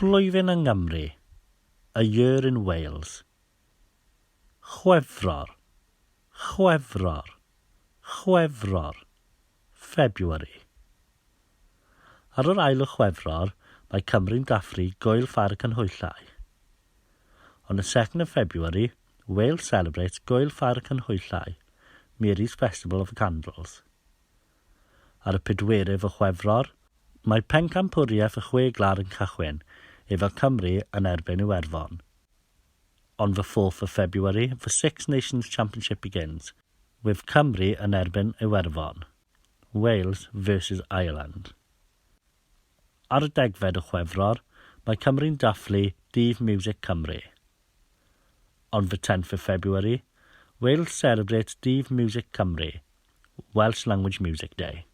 Blwyddyn yng Nghymru. A year in Wales. Chwefror. Chwefror. Chwefror. February. Ar yr ail o Chwefror, mae Cymru'n dathlu Gwyl Ffarc yn Hwyllau. On the 2nd of February, Wales celebrates Gwyl Ffarc yn Hwyllau, Mary's Festival of Candles. Ar y 4th o Chwefror, mae pencampwriaeth y Chwe Glar yn cychwyn, efo Cymru yn erbyn Iwerddon. On the 4th of February, the Six Nations Championship begins, with Cymru yn erbyn Iwerddon, Wales versus Ireland. Ar y 10th o Chwefror, mae Cymru'n dathlu Dydd Music Cymru. On the 10th of February, Wales celebrates Dydd Music Cymru, Welsh Language Music Day.